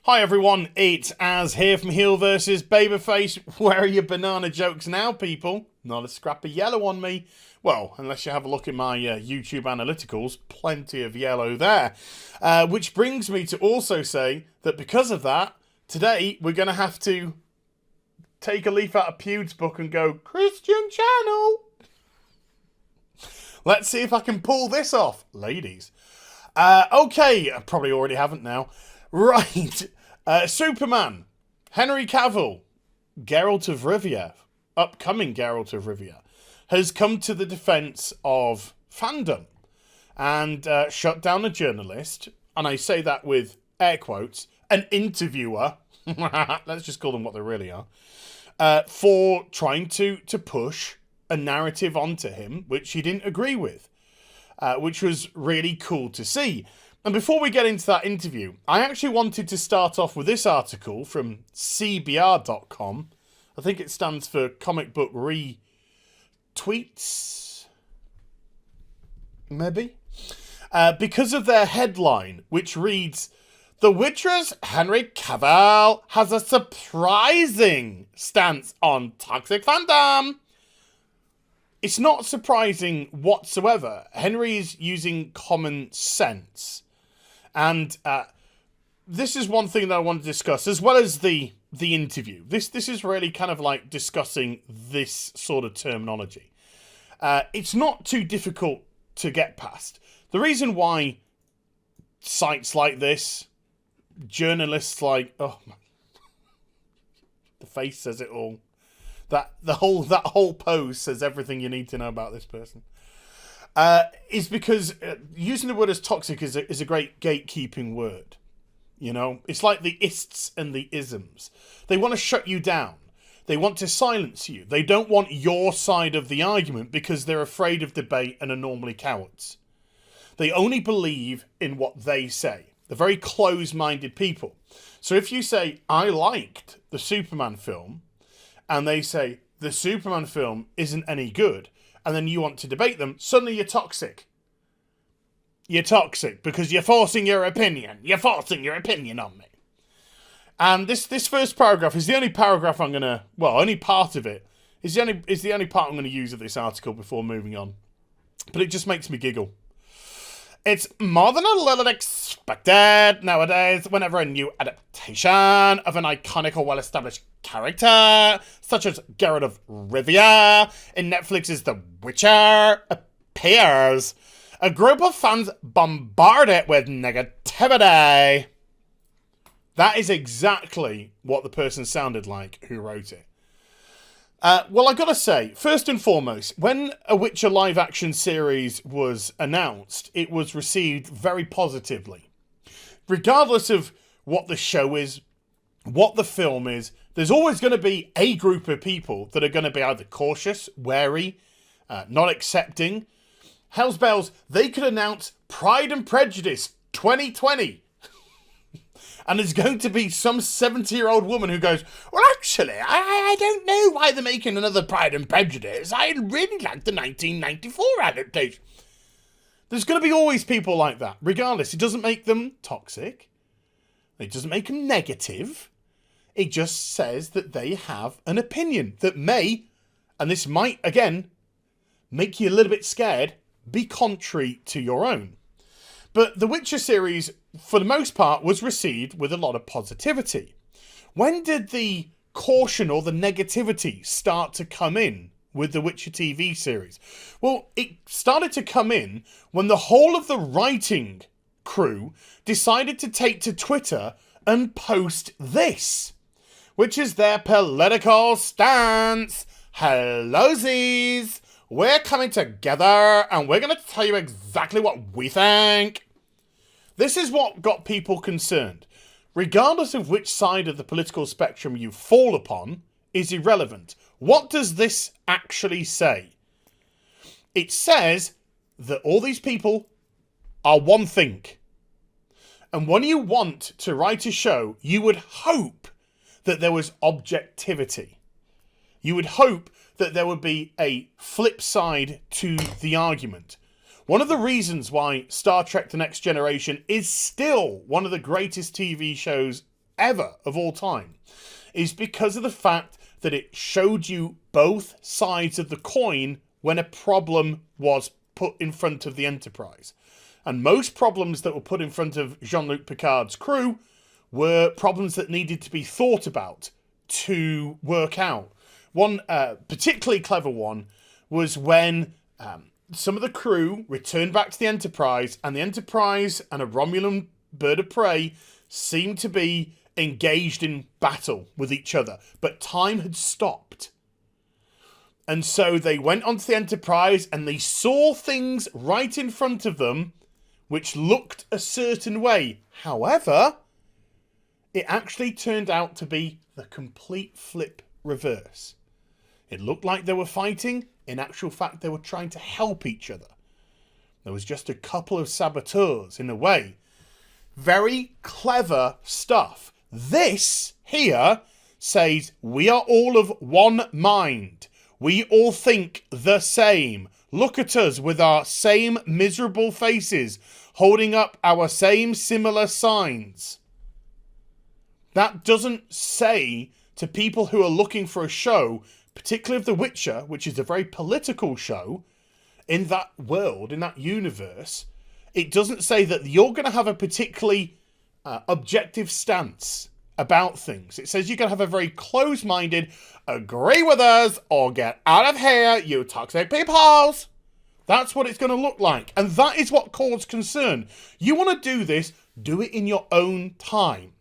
Hi everyone, it's Az here from HeelvsBabyface. Where are your banana jokes now, people? Not a scrap of yellow on me. Well, unless you have a look at my YouTube analyticals, plenty of yellow there. Which brings me to also say that because of that, today we're going to have to take a leaf out of Pewd's book and go, Christian channel. Let's see if I can pull this off, ladies. Okay, I probably already haven't now. Right. Superman, Henry Cavill, Geralt of Rivia, upcoming Geralt of Rivia, has come to the defense of fandom and shut down a journalist, and I say that with air quotes, an interviewer, let's just call them what they really are, for trying to push a narrative onto him which he didn't agree with, which was really cool to see. And before we get into that interview, I actually wanted to start off with this article from CBR.com. I think it stands for Comic Book Retweets, maybe? Because of their headline, which reads, The Witcher's Henry Cavill has a surprising stance on toxic fandom. It's not surprising whatsoever. Henry is using common sense. And this is one thing that I want to discuss, as well as the interview. This is really kind of like discussing this sort of terminology. It's not too difficult to get past. The reason why sites like this, journalists like, oh, the face says it all. That whole pose says everything you need to know about this person. Is because using the word as toxic is a great gatekeeping word. You know, it's like the ists and the isms. They want to shut you down. They want to silence you. They don't want your side of the argument because they're afraid of debate and are normally cowards. They only believe in what they say. They're very close-minded people. So if you say, I liked the Superman film, and they say, the Superman film isn't any good, and then you want to debate them, suddenly you're toxic. You're toxic because you're forcing your opinion. You're forcing your opinion on me. And this first paragraph is the only paragraph I'm going to... Well, only part of it is the only part I'm going to use of this article before moving on. But it just makes me giggle. It's more than a little expected nowadays whenever a new adaptation of an iconic or well-established character, such as Geralt of Rivia in Netflix's The Witcher, appears. A group of fans bombard it with negativity. That is exactly what the person sounded like who wrote it. Well, I gotta say, first and foremost, when a Witcher live-action series was announced, it was received very positively. Regardless of what the show is, what the film is, there's always going to be a group of people that are going to be either cautious, wary, not accepting. Hell's bells, they could announce Pride and Prejudice 2020. And there's going to be some 70-year-old woman who goes, well, actually, I don't know why they're making another Pride and Prejudice. I really like the 1994 adaptation. There's going to be always people like that. Regardless, it doesn't make them toxic. It doesn't make them negative. It just says that they have an opinion that may, and this might, again, make you a little bit scared, be contrary to your own. But the Witcher series, for the most part, was received with a lot of positivity. When did the caution or the negativity start to come in with the Witcher TV series? Well, it started to come in when the whole of the writing crew decided to take to Twitter and post this, which is their political stance. Hello-sies! We're coming together and we're going to tell you exactly what we think. This is what got people concerned. Regardless of which side of the political spectrum you fall upon is irrelevant. What does this actually say? It says that all these people are one thing. And when you want to write a show, you would hope that there was objectivity. You would hope that there would be a flip side to the argument. One of the reasons why Star Trek The Next Generation is still one of the greatest TV shows ever of all time, is because of the fact that it showed you both sides of the coin when a problem was put in front of the Enterprise. And most problems that were put in front of Jean-Luc Picard's crew were problems that needed to be thought about to work out. One particularly clever one was when some of the crew returned back to the Enterprise, and the Enterprise and a Romulan bird of prey seemed to be engaged in battle with each other, but time had stopped. And so they went onto the Enterprise and they saw things right in front of them which looked a certain way. However, it actually turned out to be the complete flip reverse. It looked like they were fighting. In actual fact, they were trying to help each other. There was just a couple of saboteurs in a way. Very clever stuff. This here says we are all of one mind. We all think the same. Look at us with our same miserable faces, holding up our same similar signs. That doesn't say to people who are looking for a show, particularly of The Witcher, which is a very political show, in that world, in that universe, it doesn't say that you're going to have a particularly objective stance about things. It says you're going to have a very close-minded, agree with us or get out of here, you toxic peoples. That's what it's going to look like. And that is what caused concern. You want to do this, do it in your own time.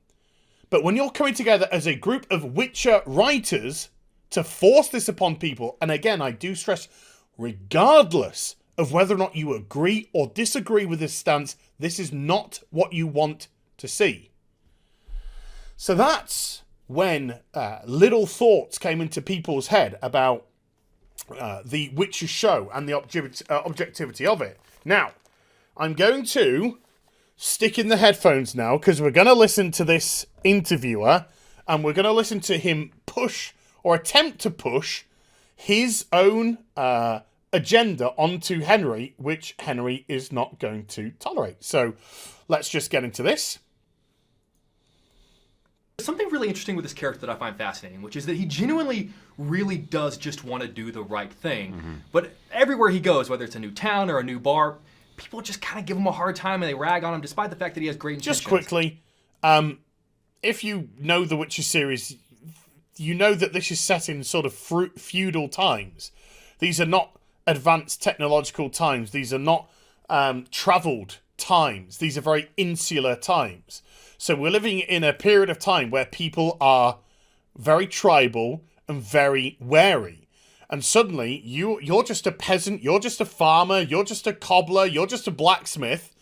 But when you're coming together as a group of Witcher writers to force this upon people, and again, I do stress, regardless of whether or not you agree or disagree with this stance, this is not what you want to see. So that's when little thoughts came into people's head about the Witcher show and the objectivity of it. Now, I'm going to stick in the headphones now because we're going to listen to this interviewer and we're going to listen to him push or attempt to push his own agenda onto Henry, which Henry is not going to tolerate. So let's just get into this. Something really interesting with this character that I find fascinating, which is that he genuinely really does just want to do the right thing. Mm-hmm. But everywhere he goes, whether it's a new town or a new bar, people just kind of give him a hard time and they rag on him despite the fact that he has great intentions. Just quickly, if you know the Witcher series, you know that this is set in sort of feudal times. These are not advanced technological times. These are not travelled times. These are very insular times. So we're living in a period of time where people are very tribal and very wary. And suddenly, you're just a peasant, you're just a farmer, you're just a cobbler, you're just a blacksmith,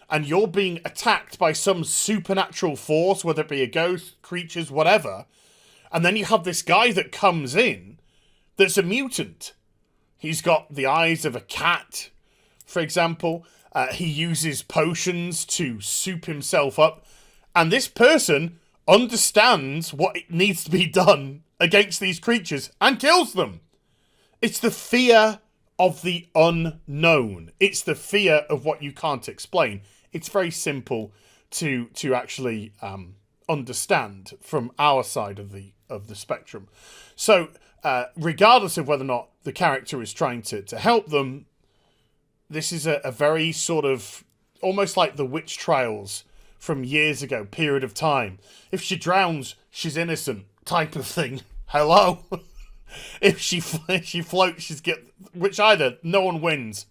and you're being attacked by some supernatural force, whether it be a ghost, creatures, whatever. And then you have this guy that comes in that's a mutant. He's got the eyes of a cat, for example. He uses potions to soup himself up. And this person understands what needs to be done against these creatures and kills them. It's the fear of the unknown. It's the fear of what you can't explain. It's very simple to actually understand from our side of the spectrum. So, regardless of whether or not the character is trying to help them, this is a very sort of almost like the witch trials from years ago, period of time. If she drowns, she's innocent type of thing. Hello? If she floats, she's which either, no one wins.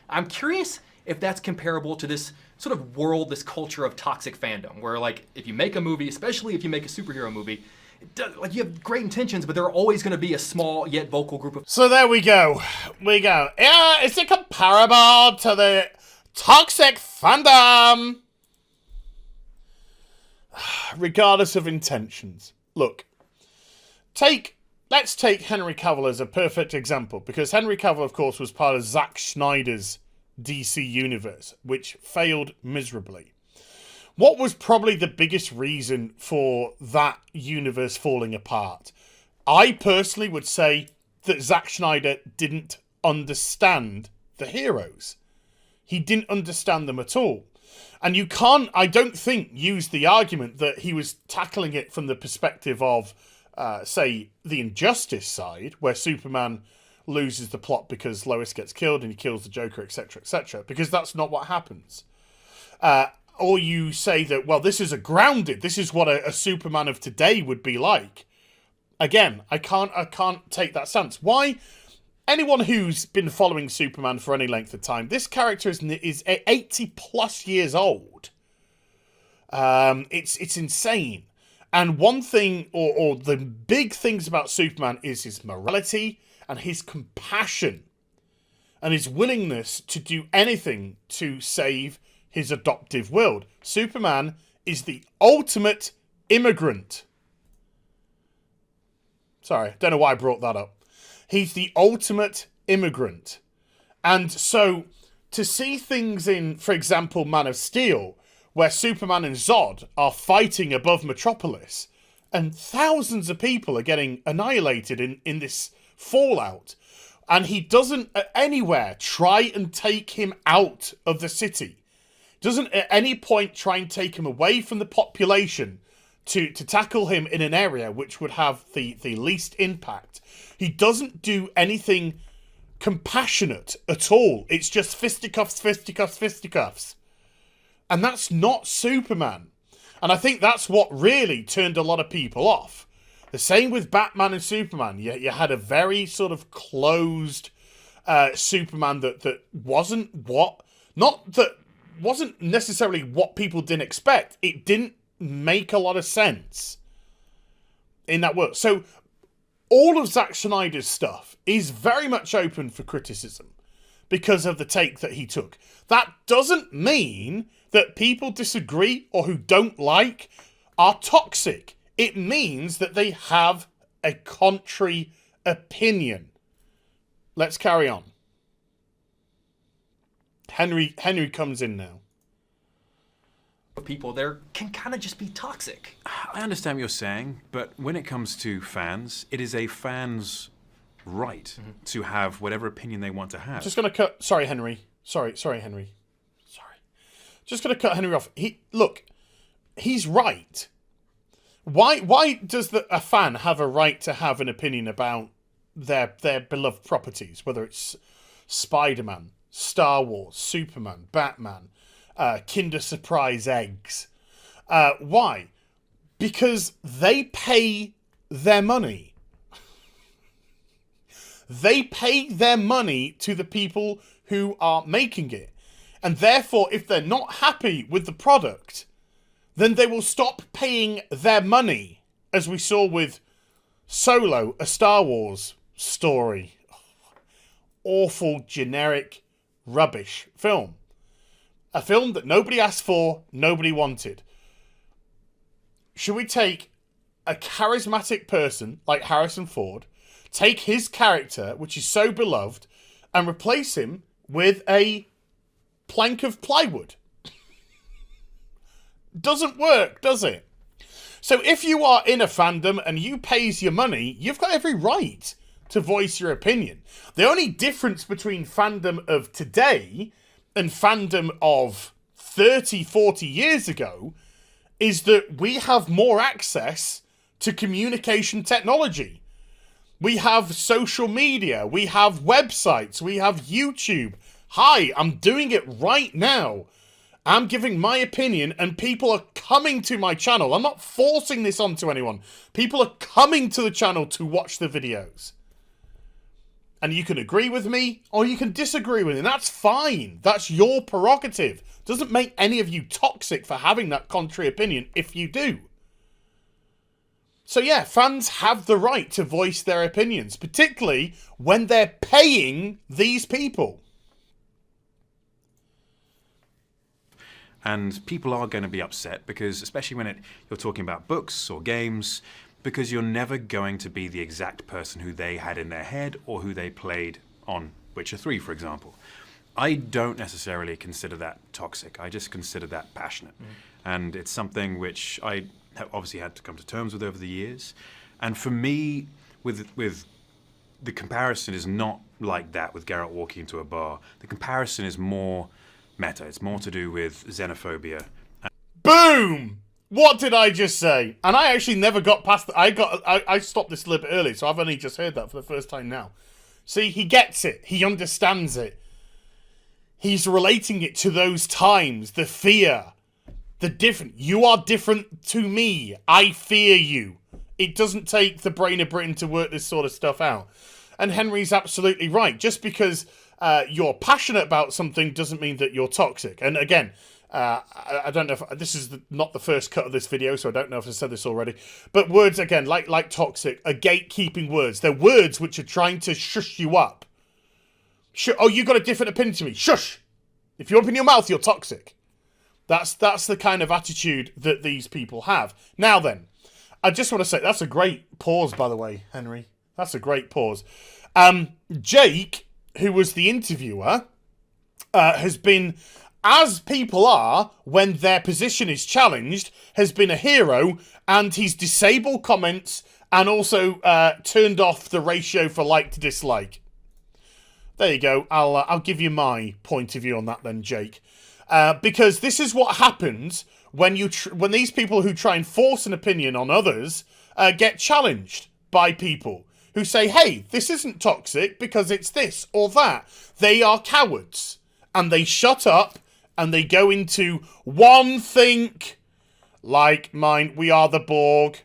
I'm curious if that's comparable to this sort of world, this culture of toxic fandom, where like if you make a movie, especially if you make a superhero movie, like you have great intentions, but there are always going to be a small yet vocal group of... So there we go. Yeah, is it comparable to the toxic fandom? Regardless of intentions. Look, let's take Henry Cavill as a perfect example, because Henry Cavill, of course, was part of Zack Snyder's DC universe, which failed miserably. What was probably the biggest reason for that universe falling apart? I personally would say that Zack Snyder didn't understand the heroes. He didn't understand them at all. And you can't, I don't think, use the argument that he was tackling it from the perspective of, say, the injustice side, where Superman loses the plot because Lois gets killed and he kills the Joker, etc., because that's not what happens. Or you say that, well, this is this is what a Superman of today would be like. Again, I can't take that stance. Why? Anyone who's been following Superman for any length of time, this character is 80 plus years old. It's insane. And one thing, or the big things about Superman is his morality and his compassion and his willingness to do anything to save his adoptive world. Superman is the ultimate immigrant. Sorry, don't know why I brought that up. He's the ultimate immigrant. And so, to see things in, for example, Man of Steel, where Superman and Zod are fighting above Metropolis, and thousands of people are getting annihilated in this fallout, and he doesn't at anywhere try and take him out of the city. Doesn't at any point try and take him away from the population to tackle him in an area which would have the least impact. He doesn't do anything compassionate at all. It's just fisticuffs, fisticuffs, fisticuffs. And that's not Superman. And I think that's what really turned a lot of people off. The same with Batman and Superman. You had a very sort of closed Superman that wasn't wasn't necessarily what people didn't expect. It didn't make a lot of sense in that world. So all of Zack Snyder's stuff is very much open for criticism because of the take that he took. That doesn't mean that people disagree or who don't like are toxic. It means that they have a contrary opinion. Let's carry on. Henry comes in now. People there can kind of just be toxic. I understand what you're saying, but when it comes to fans, it is a fan's right to have whatever opinion they want to have. Just going to cut... Sorry, Henry. Sorry, Henry. Sorry. Just going to cut Henry off. He's right. Why does a fan have a right to have an opinion about their beloved properties, whether it's Spider-Man, Star Wars, Superman, Batman, Kinder Surprise eggs? Why? Because they pay their money. They pay their money to the people who are making it. And therefore, if they're not happy with the product, then they will stop paying their money, as we saw with Solo, a Star Wars story. Awful, generic, rubbish film. A film that nobody asked for, nobody wanted. Should we take a charismatic person like Harrison Ford, take his character, which is so beloved, and replace him with a plank of plywood? Doesn't work, does it? So if you are in a fandom and you pays your money, you've got every right to voice your opinion. The only difference between fandom of today and fandom of 30, 40 years ago is that we have more access to communication technology. We have social media, we have websites, we have YouTube. Hi, I'm doing it right now. I'm giving my opinion and people are coming to my channel. I'm not forcing this onto anyone. People are coming to the channel to watch the videos. And you can agree with me or you can disagree with me. And that's fine. That's your prerogative. Doesn't make any of you toxic for having that contrary opinion if you do. So yeah, fans have the right to voice their opinions, particularly when they're paying these people. And people are going to be upset because, especially when you're talking about books or games, because you're never going to be the exact person who they had in their head or who they played on Witcher 3, for example. I don't necessarily consider that toxic. I just consider that passionate. And it's something which I have obviously had to come to terms with over the years. And for me, with the comparison is not like that with Geralt walking into a bar. The comparison is more meta. It's more to do with xenophobia. Boom! What did I just say? And I actually never got past that. I stopped this a little bit early, so I've only just heard that for the first time now. See, he gets it. He understands it. He's relating it to those times, the fear, the different. You are different to me. I fear you. It doesn't take the brain of Britain to work this sort of stuff out. And Henry's absolutely right. Just because you're passionate about something doesn't mean that you're toxic. And again, I don't know if this is not the first cut of this video, so I don't know if I said this already. But words, again, like toxic, are gatekeeping words. They're words which are trying to shush you up. Oh, you got a different opinion to me. Shush! If you open your mouth, you're toxic. That's the kind of attitude that these people have. Now then, I just want to say, that's a great pause, by the way, Henry. That's a great pause. Jake, who was the interviewer, has been, as people are when their position is challenged, has been a hero, and he's disabled comments and also turned off the ratio for like to dislike. There you go. I'll give you my point of view on that then, Jake. Because this is what happens when when these people who try and force an opinion on others get challenged by people who say, hey, this isn't toxic because it's this or that. They are cowards. And they shut up and they go into one think, like mine, we are the Borg.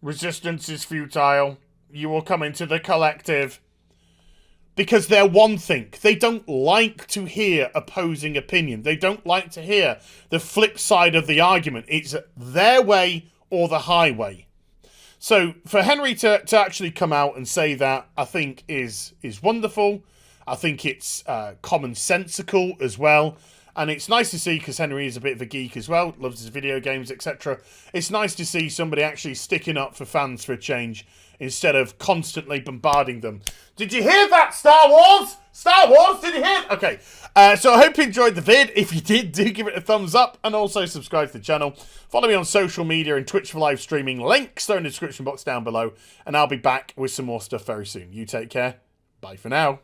Resistance is futile. You will come into the collective. Because they're one think. They don't like to hear opposing opinion. They don't like to hear the flip side of the argument. It's their way or the highway. So for Henry to actually come out and say that, I think is wonderful. I think it's commonsensical as well. And it's nice to see, because Henry is a bit of a geek as well, loves his video games, etc. It's nice to see somebody actually sticking up for fans for a change instead of constantly bombarding them. Did you hear that, Star Wars? Star Wars, did you hear? Okay, so I hope you enjoyed the vid. If you did, do give it a thumbs up and also subscribe to the channel. Follow me on social media and Twitch for live streaming. Links are in the description box down below. And I'll be back with some more stuff very soon. You take care. Bye for now.